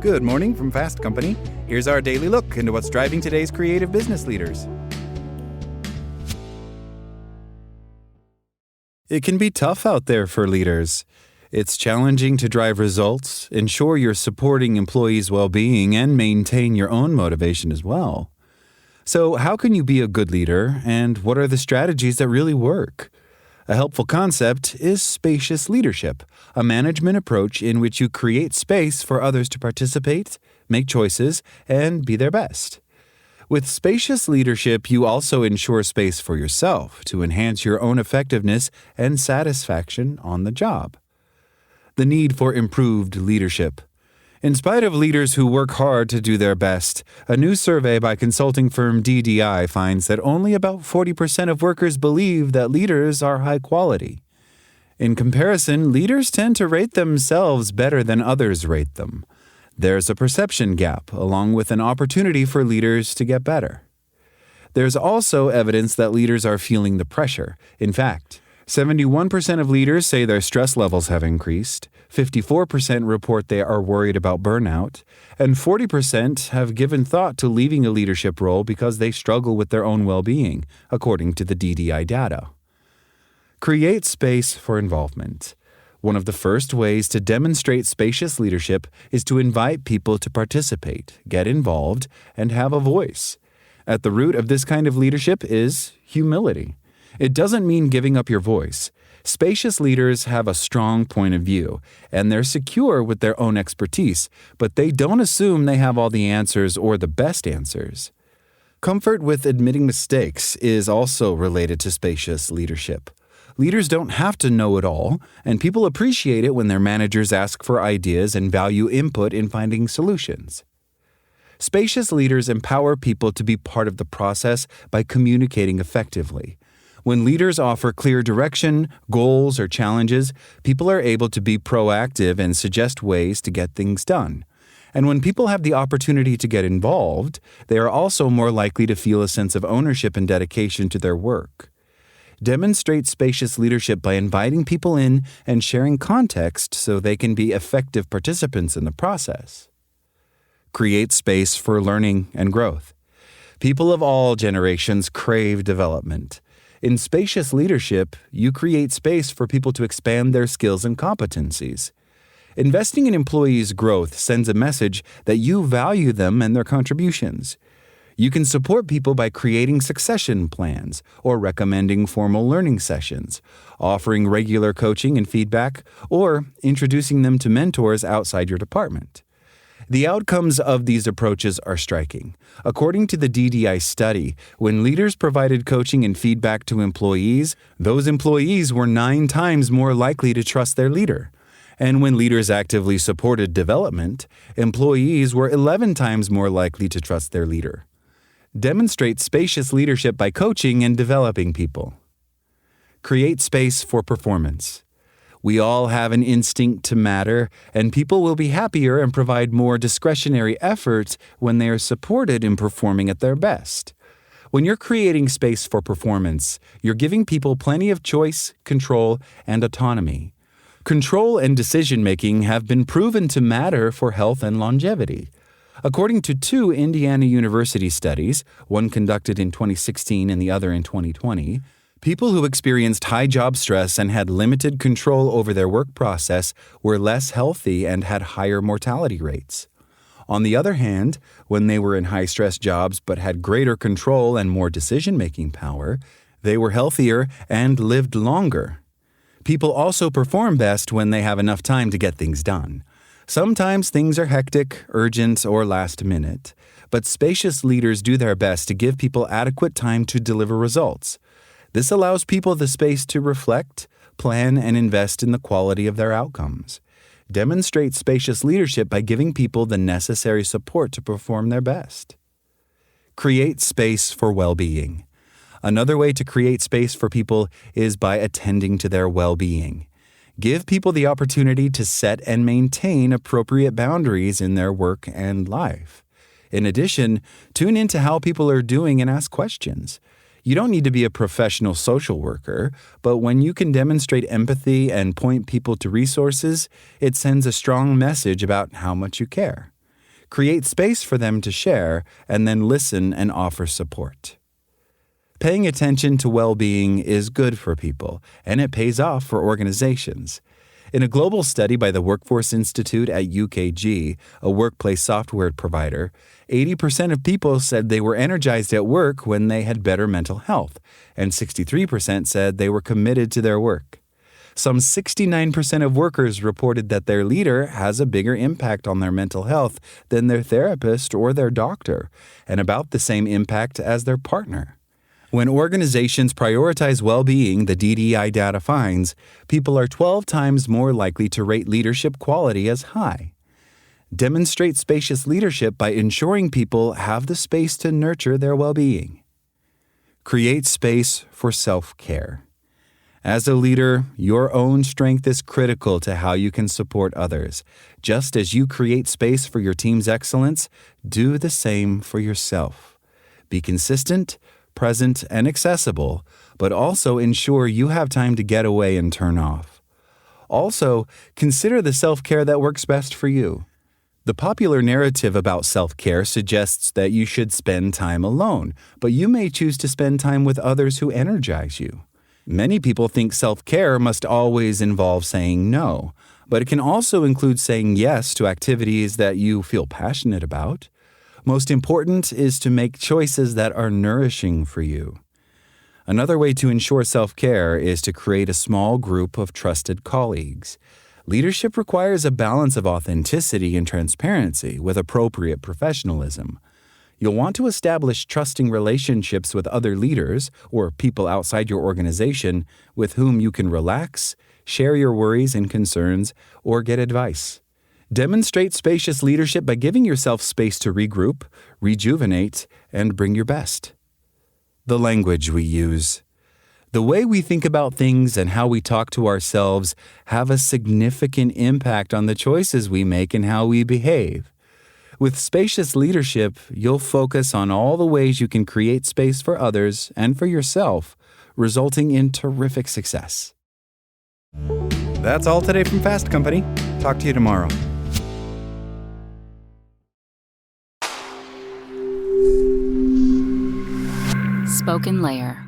Good morning from Fast Company. Here's our daily look into what's driving today's creative business leaders. It can be tough out there for leaders. It's challenging to drive results, ensure you're supporting employees' well-being, and maintain your own motivation as well. So how can you be a good leader, and what are the strategies that really work? A helpful concept is spacious leadership, a management approach in which you create space for others to participate, make choices, and be their best. With spacious leadership, you also ensure space for yourself to enhance your own effectiveness and satisfaction on the job. The need for improved leadership. In spite of leaders who work hard to do their best, a new survey by consulting firm DDI finds that only about 40% of workers believe that leaders are high quality. In comparison, leaders tend to rate themselves better than others rate them. There's a perception gap, along with an opportunity for leaders to get better. There's also evidence that leaders are feeling the pressure. In fact, 71% of leaders say their stress levels have increased, 54% report they are worried about burnout, and 40% have given thought to leaving a leadership role because they struggle with their own well-being, according to the DDI data. Create space for involvement. One of the first ways to demonstrate spacious leadership is to invite people to participate, get involved, and have a voice. At the root of this kind of leadership is humility. It doesn't mean giving up your voice. Spacious leaders have a strong point of view, and they're secure with their own expertise, but they don't assume they have all the answers or the best answers. Comfort with admitting mistakes is also related to spacious leadership. Leaders don't have to know it all, and people appreciate it when their managers ask for ideas and value input in finding solutions. Spacious leaders empower people to be part of the process by communicating effectively. When leaders offer clear direction, goals, or challenges, people are able to be proactive and suggest ways to get things done. And when people have the opportunity to get involved, they are also more likely to feel a sense of ownership and dedication to their work. Demonstrate spacious leadership by inviting people in and sharing context so they can be effective participants in the process. Create space for learning and growth. People of all generations crave development. In spacious leadership, you create space for people to expand their skills and competencies. Investing in employees' growth sends a message that you value them and their contributions. You can support people by creating succession plans or recommending formal learning sessions, offering regular coaching and feedback, or introducing them to mentors outside your department. The outcomes of these approaches are striking. According to the DDI study, when leaders provided coaching and feedback to employees, those employees were 9 times more likely to trust their leader. And when leaders actively supported development, employees were 11 times more likely to trust their leader. Demonstrate spacious leadership by coaching and developing people. Create space for performance. We all have an instinct to matter, and people will be happier and provide more discretionary effort when they are supported in performing at their best. When you're creating space for performance, you're giving people plenty of choice, control, and autonomy. Control and decision-making have been proven to matter for health and longevity. According to 2 Indiana University studies, one conducted in 2016 and the other in 2020, people who experienced high job stress and had limited control over their work process were less healthy and had higher mortality rates. On the other hand, when they were in high-stress jobs but had greater control and more decision-making power, they were healthier and lived longer. People also perform best when they have enough time to get things done. Sometimes things are hectic, urgent, or last minute, but spacious leaders do their best to give people adequate time to deliver results. This allows people the space to reflect, plan, and invest in the quality of their outcomes. Demonstrate spacious leadership by giving people the necessary support to perform their best. Create space for well-being. Another way to create space for people is by attending to their well-being. Give people the opportunity to set and maintain appropriate boundaries in their work and life. In addition, tune into how people are doing and ask questions. You don't need to be a professional social worker, but when you can demonstrate empathy and point people to resources, it sends a strong message about how much you care. Create space for them to share, and then listen and offer support. Paying attention to well-being is good for people, and it pays off for organizations. In a global study by the Workforce Institute at UKG, a workplace software provider, 80% of people said they were energized at work when they had better mental health, and 63% said they were committed to their work. Some 69% of workers reported that their leader has a bigger impact on their mental health than their therapist or their doctor, and about the same impact as their partner. When organizations prioritize well-being, the DDI data finds, people are 12 times more likely to rate leadership quality as high. Demonstrate spacious leadership by ensuring people have the space to nurture their well-being. Create space for self-care. As a leader, your own strength is critical to how you can support others. Just as you create space for your team's excellence, do the same for yourself. Be consistent, present, and accessible, but also ensure you have time to get away and turn off. Also, consider the self-care that works best for you. The popular narrative about self-care suggests that you should spend time alone, but you may choose to spend time with others who energize you. Many people think self-care must always involve saying no, but it can also include saying yes to activities that you feel passionate about. Most important is to make choices that are nourishing for you. Another way to ensure self-care is to create a small group of trusted colleagues. Leadership requires a balance of authenticity and transparency with appropriate professionalism. You'll want to establish trusting relationships with other leaders or people outside your organization with whom you can relax, share your worries and concerns, or get advice. Demonstrate spacious leadership by giving yourself space to regroup, rejuvenate, and bring your best. The language we use. The way we think about things and how we talk to ourselves have a significant impact on the choices we make and how we behave. With spacious leadership, you'll focus on all the ways you can create space for others and for yourself, resulting in terrific success. That's all today from Fast Company. Talk to you tomorrow. Spoken Layer.